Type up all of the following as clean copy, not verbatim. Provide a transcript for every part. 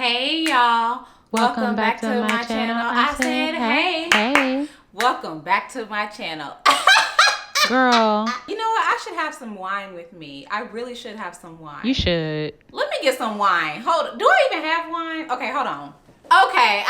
Hey y'all, welcome back to my channel. I said hey. Welcome back to my channel. Girl. You know what? I should have some wine with me. I really should have some wine. You should. Let me get some wine. Hold on. Do I even have wine? Okay, hold on. Okay,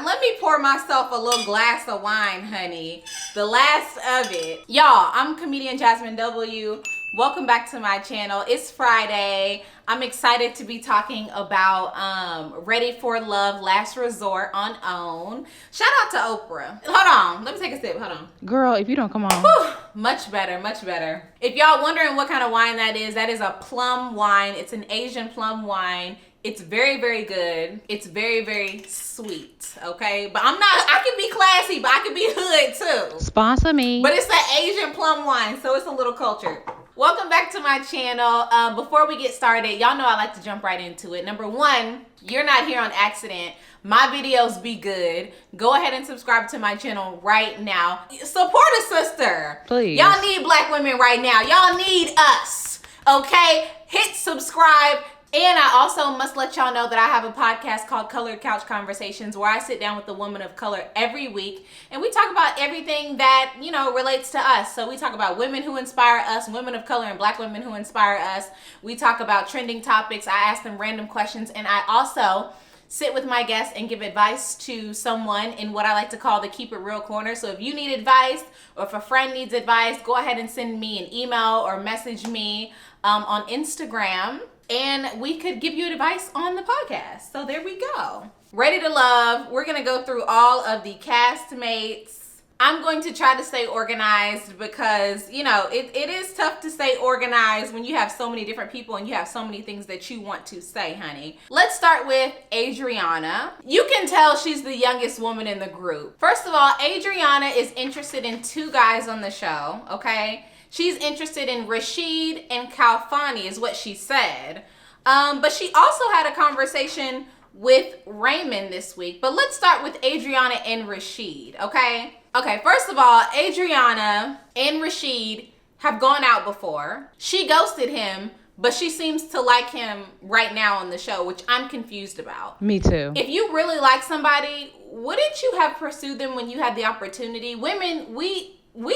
let me pour myself a little glass of wine, honey. The last of it. Y'all, I'm comedian Jazmyn W. Welcome back to my channel. It's Friday. I'm excited to be talking about Ready for Love, Last Resort on OWN. Shout out to Oprah. Hold on. Let me take a sip. Hold on. Girl, if you don't come on. Whew, much better, much better. If y'all wondering what kind of wine that is a plum wine. It's an Asian plum wine. It's very, very good. It's very, very sweet, okay? But I can be classy, but I can be hood too. Sponsor me. But it's an Asian plum wine, so it's a little cultured. Welcome back to my channel. Before we get started, y'all know I like to jump right into it. Number one, you're not here on accident. My videos be good. Go ahead and subscribe to my channel right now. Support a sister. Please. Y'all need black women right now. Y'all need us, okay? Hit subscribe. And I also must let y'all know that I have a podcast called Colored Couch Conversations where I sit down with a woman of color every week and we talk about everything that, relates to us. So we talk about women who inspire us, women of color and black women who inspire us. We talk about trending topics. I ask them random questions and I also sit with my guests and give advice to someone in what I like to call the Keep It Real corner. So if you need advice or if a friend needs advice, go ahead and send me an email or message me on Instagram. And we could give you advice on the podcast. So there we go. Ready to Love. We're going to go through all of the castmates. I'm going to try to stay organized because, it is tough to stay organized when you have so many different people and you have so many things that you want to say, honey. Let's start with Adriana. You can tell she's the youngest woman in the group. First of all, Adriana is interested in two guys on the show, okay? She's interested in Rasheed and Kalfani is what she said. But she also had a conversation with Raymond this week. But let's start with Adriana and Rasheed, okay? Okay, first of all, Adriana and Rasheed have gone out before. She ghosted him, but she seems to like him right now on the show, which I'm confused about. Me too. If you really like somebody, wouldn't you have pursued them when you had the opportunity? Women, we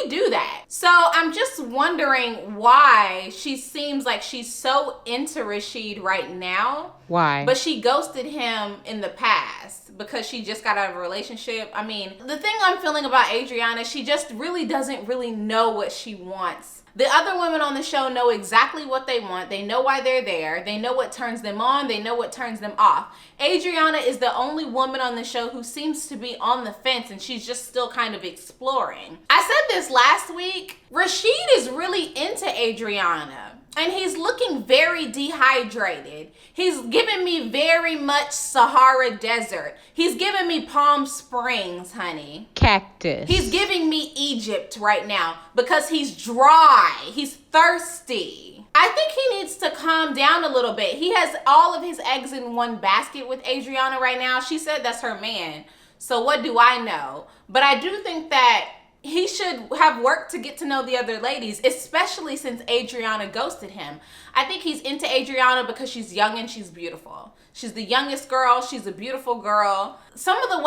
do that. So I'm just wondering why she seems like she's so into Rasheed right now. Why? But she ghosted him in the past because she just got out of a relationship. I mean, the thing I'm feeling about Adriana, she just really doesn't really know what she wants. The other women on the show know exactly what they want. They know why they're there. They know what turns them on. They know what turns them off. Adriana is the only woman on the show who seems to be on the fence and she's just still kind of exploring. I said this last week. Rasheed is really into Adriana. And he's looking very dehydrated. He's giving me very much Sahara Desert. He's giving me Palm Springs, honey. Cactus. He's giving me Egypt right now because he's dry. He's thirsty. I think he needs to calm down a little bit. He has all of his eggs in one basket with Adriana right now. She said that's her man. So what do I know? But I do think that he should have worked to get to know the other ladies, especially since Adriana ghosted him. I think he's into Adriana because she's young and she's beautiful. She's the youngest girl. She's a beautiful girl. Some of the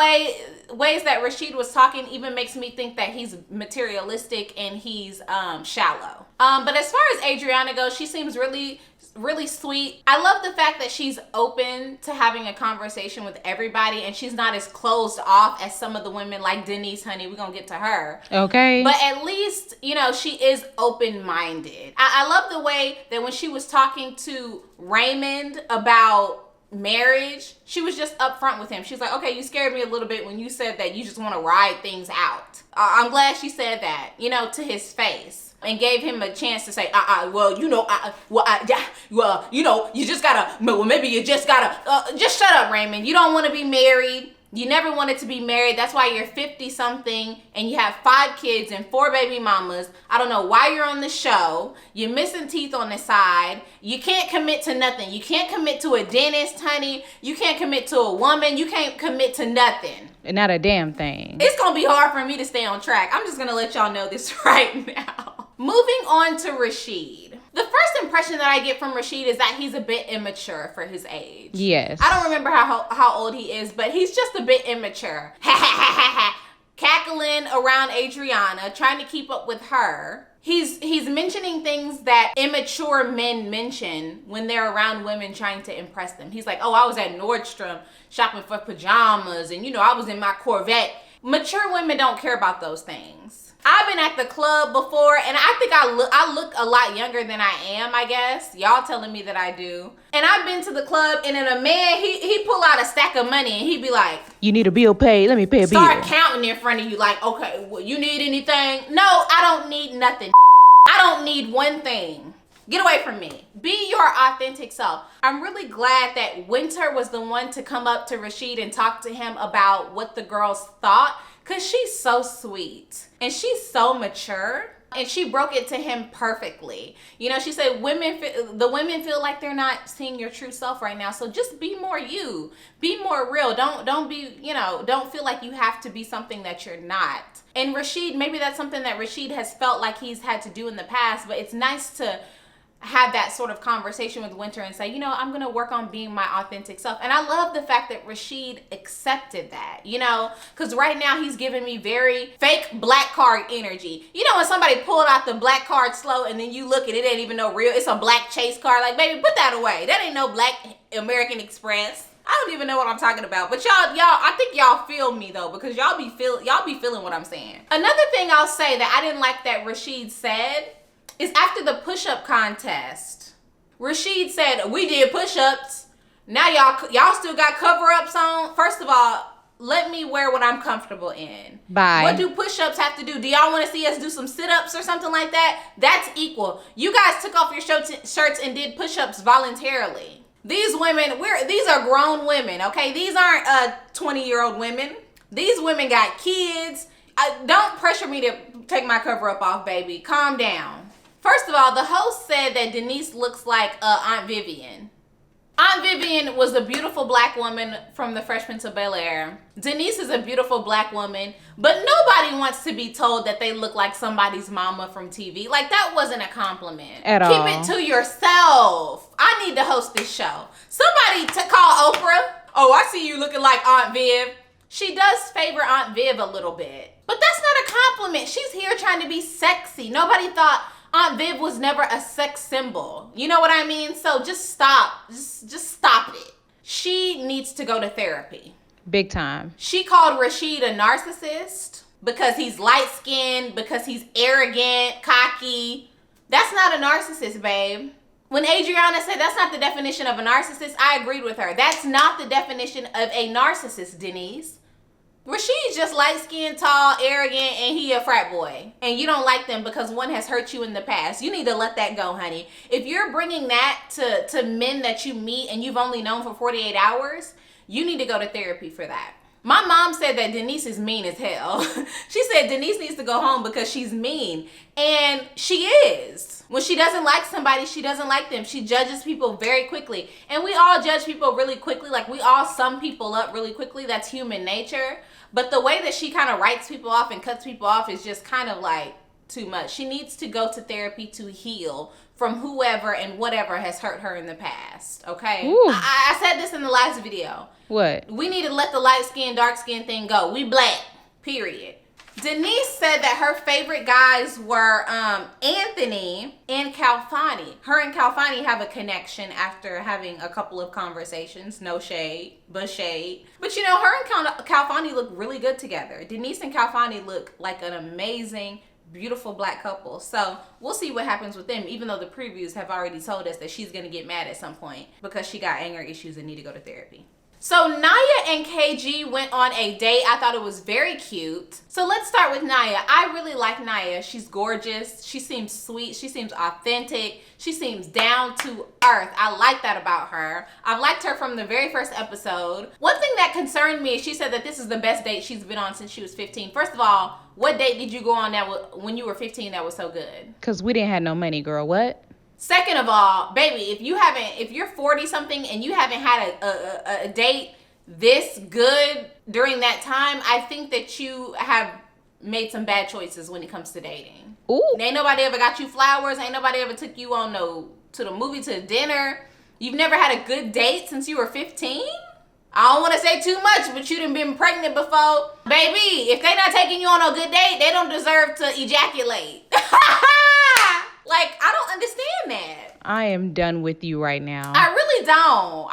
ways that Rasheed was talking even makes me think that he's materialistic and he's shallow. But as far as Adriana goes, she seems really sweet. I love the fact that she's open to having a conversation with everybody and she's not as closed off as some of the women like Denise, honey. We're gonna get to her. Okay. But at least, she is open-minded. I love the way that when she was talking to Raymond about marriage, she was just upfront with him. She's like, okay, you scared me a little bit when you said that you just want to ride things out. I'm glad she said that, to his face. And gave him a chance to say, you just gotta, maybe you just gotta, just shut up, Raymond. You don't want to be married. You never wanted to be married. That's why you're 50-something and you have 5 kids and 4 baby mamas. I don't know why you're on the show. You're missing teeth on the side. You can't commit to nothing. You can't commit to a dentist, honey. You can't commit to a woman. You can't commit to nothing. Not a damn thing. It's going to be hard for me to stay on track. I'm just going to let y'all know this right now. Moving on to Rasheed. The first impression that I get from Rasheed is that he's a bit immature for his age. Yes. I don't remember how old he is, but he's just a bit immature. Cackling around Adriana, trying to keep up with her. He's mentioning things that immature men mention when they're around women trying to impress them. He's like, oh, I was at Nordstrom shopping for pajamas, and I was in my Corvette. Mature women don't care about those things. I've been at the club before, and I think I look a lot younger than I am, I guess. Y'all telling me that I do. And I've been to the club, and then a man, he pull out a stack of money, and he be like, you need a bill paid? Let me pay a bill. Start counting in front of you like, okay, well, you need anything? No, I don't need nothing, I don't need one thing. Get away from me. Be your authentic self. I'm really glad that Winter was the one to come up to Rasheed and talk to him about what the girls thought, because she's so sweet and she's so mature, and she broke it to him perfectly. She said the women feel like they're not seeing your true self right now, so just be more you. Be more real. Don't be, don't feel like you have to be something that you're not. And Rasheed, maybe that's something that Rasheed has felt like he's had to do in the past, but it's nice to have that sort of conversation with Winter and say, I'm going to work on being my authentic self. And I love the fact that Rasheed accepted that, because right now he's giving me very fake black card energy. When somebody pulled out the black card slow and then you look at it, ain't even no real, it's a black Chase card. Like, baby, put that away. That ain't no black American Express. I don't even know what I'm talking about. But y'all, I think y'all feel me though, because y'all be feeling what I'm saying. Another thing I'll say that I didn't like that Rasheed said is after the push-up contest, Rasheed said, we did push-ups. Now y'all still got cover-ups on. First of all, let me wear what I'm comfortable in. Bye. What do push-ups have to do? Do y'all want to see us do some sit-ups or something like that? That's equal. You guys took off your shirts and did push-ups voluntarily. These women, these are grown women, okay? These aren't 20-year-old women. These women got kids. Don't pressure me to take my cover-up off, baby. Calm down. First of all, the host said that Denise looks like Aunt Vivian. Aunt Vivian was a beautiful black woman from the Fresh Prince of Bel-Air. Denise is a beautiful black woman, but nobody wants to be told that they look like somebody's mama from TV. Like, that wasn't a compliment. At all. Keep it to yourself. I need to host this show. Somebody to call Oprah. Oh, I see you looking like Aunt Viv. She does favor Aunt Viv a little bit, but that's not a compliment. She's here trying to be sexy. Nobody thought Aunt Viv was never a sex symbol. You know what I mean? So just stop. Just stop it. She needs to go to therapy. Big time. She called Rasheed a narcissist because he's light-skinned, because he's arrogant, cocky. That's not a narcissist, babe. When Adriana said that's not the definition of a narcissist, I agreed with her. That's not the definition of a narcissist, Denise. Rasheed's just light-skinned, tall, arrogant, and he a frat boy. And you don't like them because one has hurt you in the past. You need to let that go, honey. If you're bringing that to men that you meet and you've only known for 48 hours, you need to go to therapy for that. My mom said that Denise is mean as hell. She said Denise needs to go home because she's mean. And she is. When she doesn't like somebody, she doesn't like them. She judges people very quickly. And we all judge people really quickly. Like, we all sum people up really quickly. That's human nature. But the way that she kind of writes people off and cuts people off is just kind of like too much. She needs to go to therapy to heal from whoever and whatever has hurt her in the past, okay? I said this in the last video. What? We need to let the light skin, dark skin thing go. We black, period. Denise said that her favorite guys were Anthony and Calfani. Her and Calfani have a connection after having a couple of conversations. No shade, but shade. But you know, her and Calfani look really good together. Denise and Calfani look like an amazing, beautiful black couple. So we'll see what happens with them, even though the previews have already told us that she's going to get mad at some point because she got anger issues and need to go to therapy. So Nya and KG went on a date. I thought it was very cute. So let's start with Nya. I really like Nya. She's gorgeous. She seems sweet. She seems authentic. She seems down to earth. I like that about her. I've liked her from the very first episode. One thing that concerned me is she said that this is the best date she's been on since she was 15. First of all, what date did you go on when you were 15 that was so good? Because we didn't have no money, girl. What? Second of all, baby, if you're 40 something and you haven't had a date this good during that time, I think that you have made some bad choices when it comes to dating. Ooh. Ain't nobody ever got you flowers. Ain't nobody ever took you on to the movie, to dinner. You've never had a good date since you were 15? I don't want to say too much, but you done been pregnant before. Baby, if they not taking you on a good date, they don't deserve to ejaculate. Like, I don't understand that. I am done with you right now. I really don't.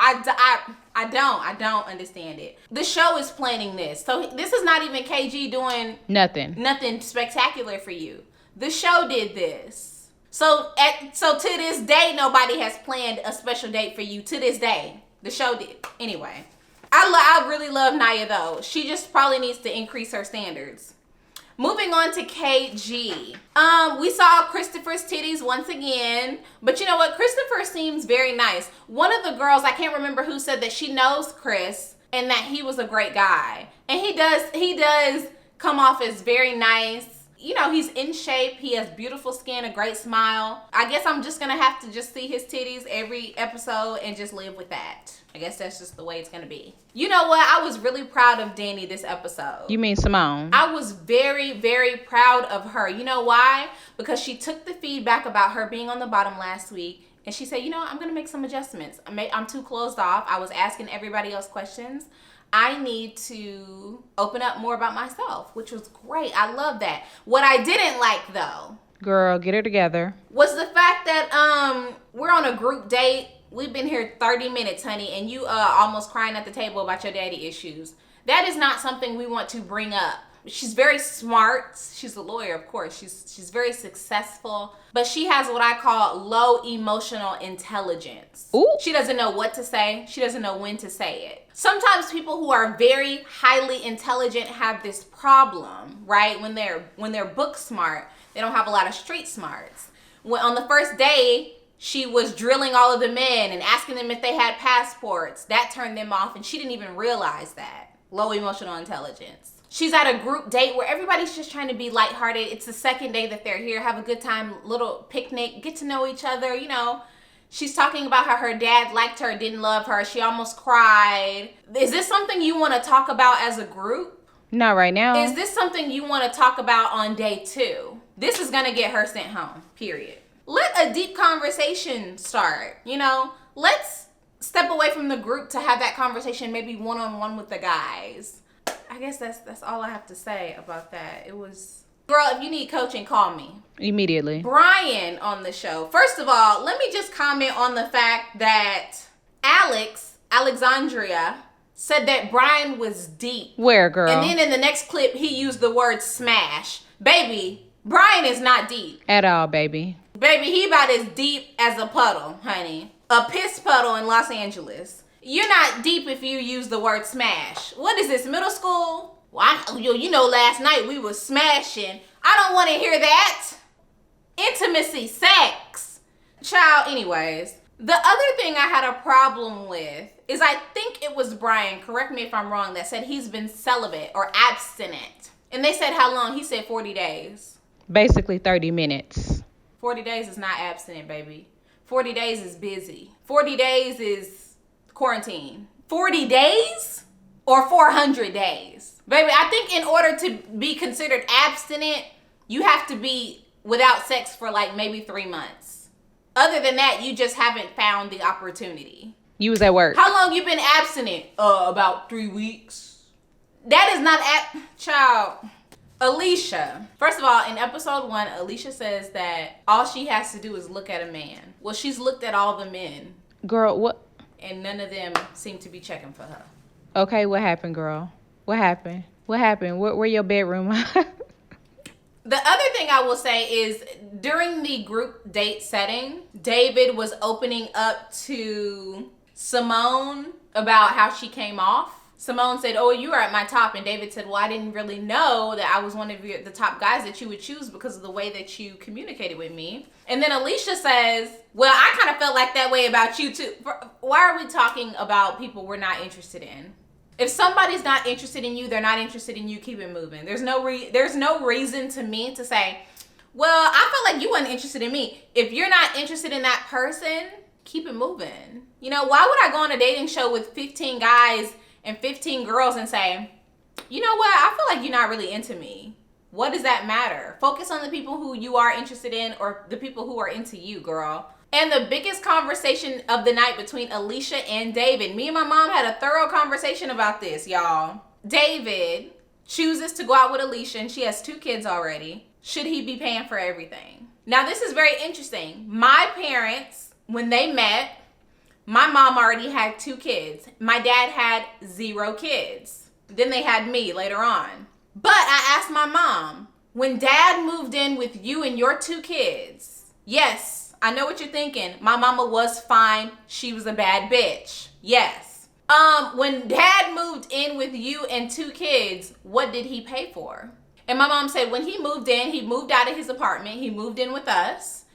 I don't understand it. The show is planning this. So this is not even KG doing nothing spectacular for you. The show did this. So to this day, nobody has planned a special date for you. To this day, the show did. Anyway, I really love Nya though. She just probably needs to increase her standards. Moving on to KG. We saw Christopher's titties once again, but you know what? Christopher seems very nice. One of the girls, I can't remember who, said that she knows Chris and that he was a great guy. And he does come off as very nice. You know, he's in shape. He has beautiful skin, a great smile. I guess I'm just gonna have to just see his titties every episode and just live with that. I guess that's just the way it's gonna be. You know what? I was really proud of Danny this episode. You mean Simone? I was very, very proud of her. You know why? Because she took the feedback about her being on the bottom last week and she said, you know what? I'm going to make some adjustments. I'm too closed off. I was asking everybody else questions. I need to open up more about myself, which was great. I love that. What I didn't like though, girl, get her together, was the fact that we're on a group date. We've been here 30 minutes, honey, and you almost crying at the table about your daddy issues. That is not something we want to bring up. She's very smart. She's a lawyer, of course. She's very successful, but she has what I call low emotional intelligence. Ooh. She doesn't know what to say. She doesn't know when to say it. Sometimes people who are very highly intelligent have this problem, right? When they're book smart, they don't have a lot of street smarts. When on the first day, she was drilling all of the men and asking them if they had passports. That turned them off, and she didn't even realize that. Low emotional intelligence. She's at a group date where everybody's just trying to be lighthearted. It's the second day that they're here. Have a good time, little picnic, get to know each other, you know. She's talking about how her dad liked her, didn't love her. She almost cried. Is this something you want to talk about as a group? Not right now. Is this something you want to talk about on day 2? This is going to get her sent home, period. Let a deep conversation start, you know. Let's step away from the group to have that conversation, maybe one-on-one with the guys. I guess that's all I have to say about that. It was, girl, if you need coaching, call me. Immediately. Brian on the show. First of all, let me just comment on the fact that Alexandria, said that Brian was deep. Where, girl? And then in the next clip, he used the word smash. Baby, Brian is not deep. At all, baby. Baby, he about as deep as a puddle, honey. A piss puddle in Los Angeles. You're not deep if you use the word smash. What is this, middle school? Well, you know, last night we was smashing. I don't want to hear that. Intimacy, sex. Child, anyways. The other thing I had a problem with is I think it was Brian, correct me if I'm wrong, that said he's been celibate or abstinent. And they said how long? He said 40 days. Basically 30 minutes. 40 days is not abstinent, baby. 40 days is busy. 40 days is quarantine. 40 days or 400 days? Baby, I think in order to be considered abstinent, you have to be without sex for like maybe 3 months. Other than that, you just haven't found the opportunity. You was at work. How long you been abstinent? About 3 weeks. That is not child. Alicia. First of all, in episode 1, Alicia says that all she has to do is look at a man. Well, she's looked at all the men. Girl, what? And none of them seem to be checking for her. Okay, what happened, girl? What happened? What happened? Where your bedroom? The other thing I will say is during the group date setting, David was opening up to Simone about how she came off. Simone said, oh, you are at my top. And David said, well, I didn't really know that I was one of the top guys that you would choose because of the way that you communicated with me. And then Alicia says, well, I kind of felt like that way about you too. Why are we talking about people we're not interested in? If somebody's not interested in you, they're not interested in you, keep it moving. There's no reason to me to say, well, I felt like you weren't interested in me. If you're not interested in that person, keep it moving. You know, why would I go on a dating show with 15 guys and 15 girls and say, you know what, I feel like you're not really into me. What does that matter? Focus on the people who you are interested in or the people who are into you, girl. And the biggest conversation of the night between Alicia and David. Me and my mom had a thorough conversation about this, y'all. David chooses to go out with Alicia, and she has 2 kids already. Should he be paying for everything? Now, this is very interesting. My parents, when they met, my mom already had 2 kids. My dad had 0 kids. Then they had me later on. But I asked my mom, when dad moved in with you and your 2 kids, yes, I know what you're thinking. My mama was fine. She was a bad bitch. Yes. When dad moved in with you and 2 kids, what did he pay for? And my mom said when he moved in, he moved out of his apartment. He moved in with us,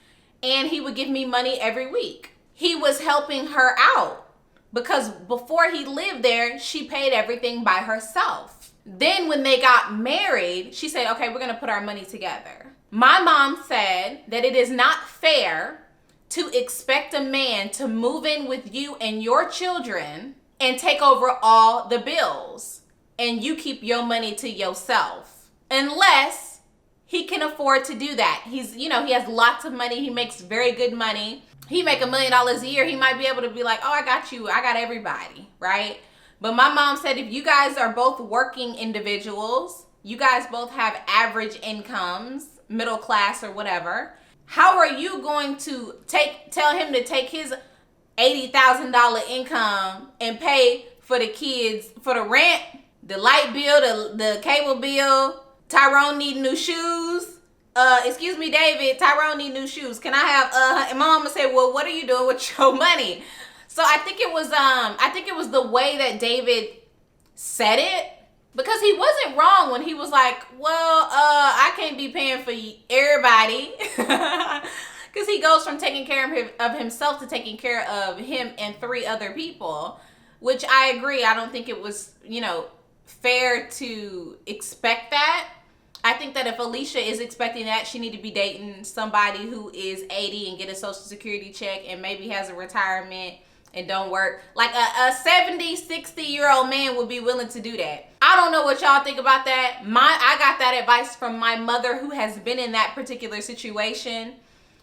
and he would give me money every week. He was helping her out because before he lived there, she paid everything by herself. Then when they got married, she said, okay, we're going to put our money together. My mom said that it is not fair to expect a man to move in with you and your children and take over all the bills and you keep your money to yourself unless he can afford to do that. He has lots of money. He makes very good money. He make $1 million a year. He might be able to be like, oh, I got you. I got everybody, right? But my mom said if you guys are both working individuals, you guys both have average incomes, middle class or whatever, how are you going to tell him to take his $80,000 income and pay for the kids, for the rent, the light bill, the cable bill? Tyrone need new shoes. Excuse me, David, Tyrone need new shoes. Can I have, and my mama said, well, what are you doing with your money? So I think it was the way that David said it, because he wasn't wrong when he was like, well, I can't be paying for everybody. Because he goes from taking care of himself to taking care of him and 3 other people, which I agree. I don't think it was, fair to expect that. I think that if Alicia is expecting that, she need to be dating somebody who is 80 and get a social security check and maybe has a retirement and don't work. Like a 70, 60-year-old man would be willing to do that. I don't know what y'all think about that. I got that advice from my mother who has been in that particular situation.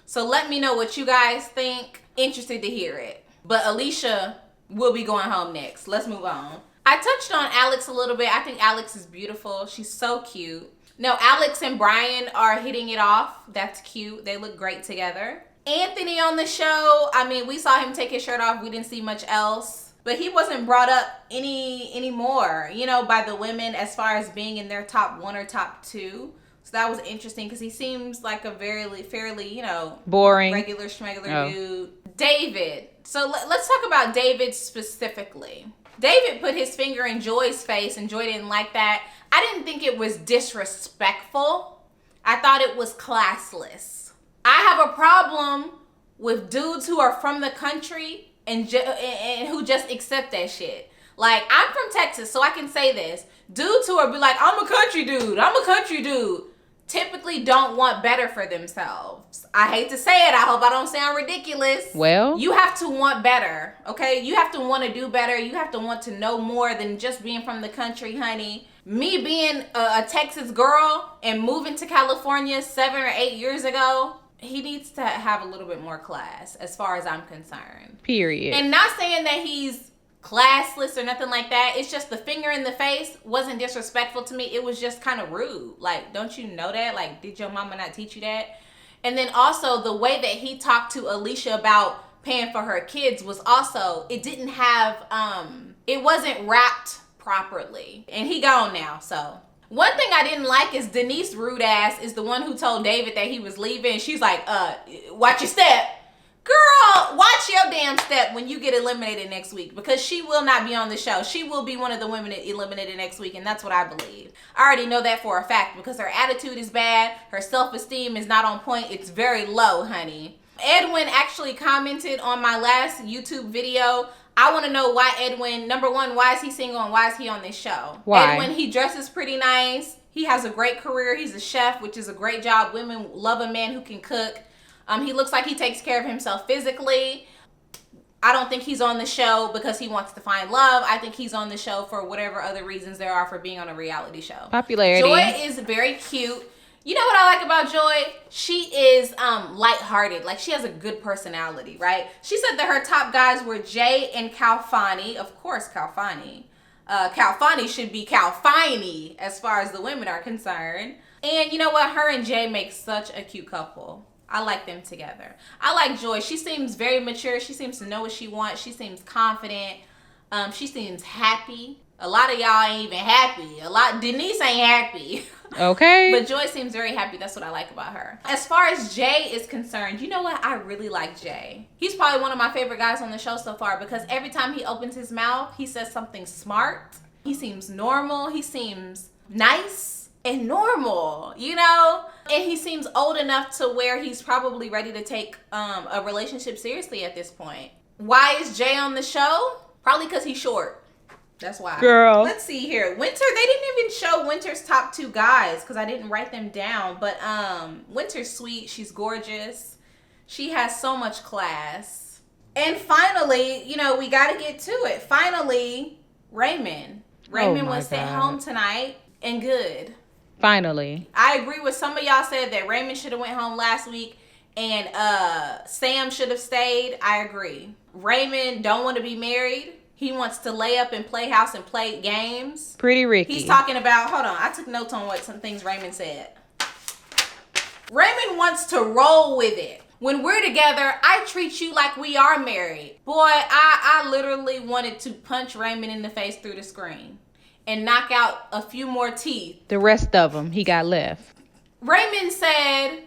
So let me know what you guys think. Interested to hear it. But Alicia will be going home next. Let's move on. I touched on Alex a little bit. I think Alex is beautiful. She's so cute. No, Alex and Brian are hitting it off. That's cute. They look great together. Anthony on the show, I mean, we saw him take his shirt off. We didn't see much else. But he wasn't brought up anymore, by the women as far as being in their top 1 or top 2. So that was interesting because he seems like a fairly, boring, regular schmegular dude. David. So let's talk about David specifically. David put his finger in Joy's face and Joy didn't like that. I didn't think it was disrespectful. I thought it was classless. I have a problem with dudes who are from the country and who just accept that shit. Like, I'm from Texas, so I can say this. Dudes who are be like, I'm a country dude, typically don't want better for themselves. I hate to say it. I hope I don't sound ridiculous. Well, you have to want better, okay? You have to want to do better. You have to want to know more than just being from the country, honey. Me being a Texas girl and moving to California 7 or 8 years ago, he needs to have a little bit more class as far as I'm concerned. Period. And not saying that he's classless or nothing like that. It's just the finger in the face wasn't disrespectful to me. It was just kind of rude. Like, don't you know that? Like, did your mama not teach you that? And then also the way that he talked to Alicia about paying for her kids was also, it didn't have, it wasn't wrapped properly. And he gone now, so. One thing I didn't like is Denise rude ass is the one who told David that he was leaving. She's like, watch your step. Girl, watch your damn step when you get eliminated next week, because she will not be on the show. She will be one of the women eliminated next week, and that's what I believe. I already know that for a fact because her attitude is bad. Her self-esteem is not on point. It's very low, honey. Edwin actually commented on my last YouTube video. I want to know why Edwin, number one, why is he single and why is he on this show? Why? Edwin, he dresses pretty nice. He has a great career. He's a chef, which is a great job. Women love a man who can cook. He looks like he takes care of himself physically. I don't think he's on the show because he wants to find love. I think he's on the show for whatever other reasons there are for being on a reality show. Popularity. Joy is very cute. You know what I like about Joy? She is lighthearted. Like, she has a good personality, right? She said that her top guys were Jay and Calfani. Of course, Calfani. Calfani should be Calfini as far as the women are concerned. And you know what? Her and Jay make such a cute couple. I like them together. I like Joy. She seems very mature. She seems to know what she wants. She seems confident. She seems happy. A lot of y'all ain't even happy. Denise ain't happy. Okay. But Joy seems very happy. That's what I like about her. As far as Jay is concerned, you know what? I really like Jay. He's probably one of my favorite guys on the show so far because every time he opens his mouth, he says something smart. He seems normal. He seems nice and normal, you know? And he seems old enough to where he's probably ready to take a relationship seriously at this point. Why is Jay on the show? Probably because he's short. That's why. Girl. Let's see here. Winter, they didn't even show Winter's top 2 guys because I didn't write them down. But Winter's sweet. She's gorgeous. She has so much class. And finally, you know, we got to get to it. Finally, Raymond. Raymond was sent home tonight and good. Finally. I agree with some of y'all said that Raymond should have went home last week and Sam should have stayed. I agree. Raymond don't want to be married. He wants to lay up and play house and play games. Pretty Ricky. He's talking about, hold on, I took notes on what some things Raymond said. Raymond wants to roll with it. When we're together, I treat you like we are married. Boy, I literally wanted to punch Raymond in the face through the screen and knock out a few more teeth. The rest of them he got left. Raymond said,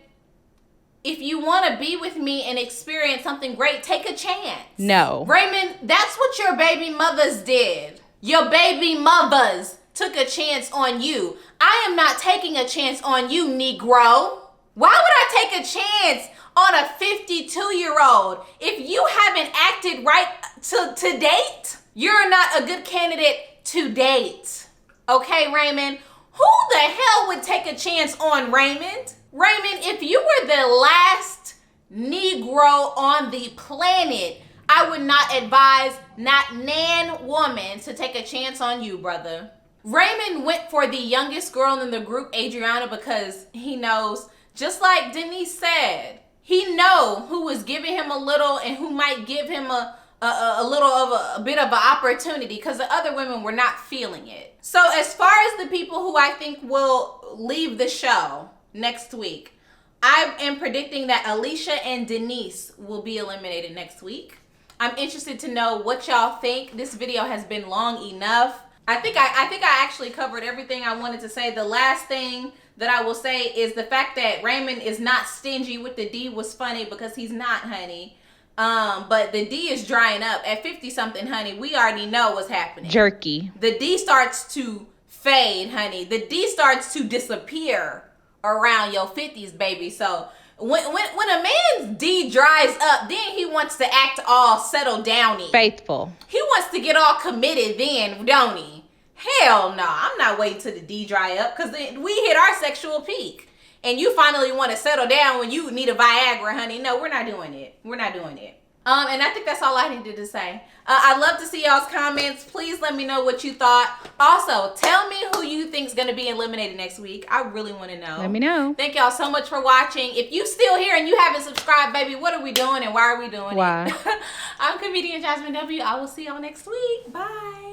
if you want to be with me and experience something great, take a chance. No. Raymond, that's what your baby mothers did. Your baby mothers took a chance on you. I am not taking a chance on you, Negro. Why would I take a chance on a 52-year-old? If you haven't acted right to date, you're not a good candidate to date. Okay, Raymond? Who the hell would take a chance on Raymond? Raymond, if you were the last Negro on the planet, I would not advise not nan woman to take a chance on you, brother. Raymond went for the youngest girl in the group, Adriana, because he knows, just like Denise said, he know who was giving him a little and who might give him a little of a bit of an opportunity because the other women were not feeling it. So as far as the people who I think will leave the show next week, I am predicting that Alicia and Denise will be eliminated next week. I'm interested to know what y'all think. This video has been long enough. I think I actually covered everything I wanted to say. The last thing that I will say is the fact that Raymond is not stingy with the D was funny because he's not, honey. But the D is drying up. At 50-something, honey, we already know what's happening. Jerky. The D starts to fade, honey. The D starts to disappear around your 50s, baby. So when a man's D dries up, then he wants to act all settled downy. Faithful. He wants to get all committed then, don't he? Hell no, I'm not waiting till the D dry up because we hit our sexual peak. And you finally want to settle down when you need a Viagra, honey. No, we're not doing it. We're not doing it. And I think that's all I needed to say. I'd love to see y'all's comments. Please let me know what you thought. Also, tell me who you think is going to be eliminated next week. I really want to know. Let me know. Thank y'all so much for watching. If you still here and you haven't subscribed, baby, what are we doing and why are we doing it? I'm comedian Jazmyn W. I will see y'all next week. Bye.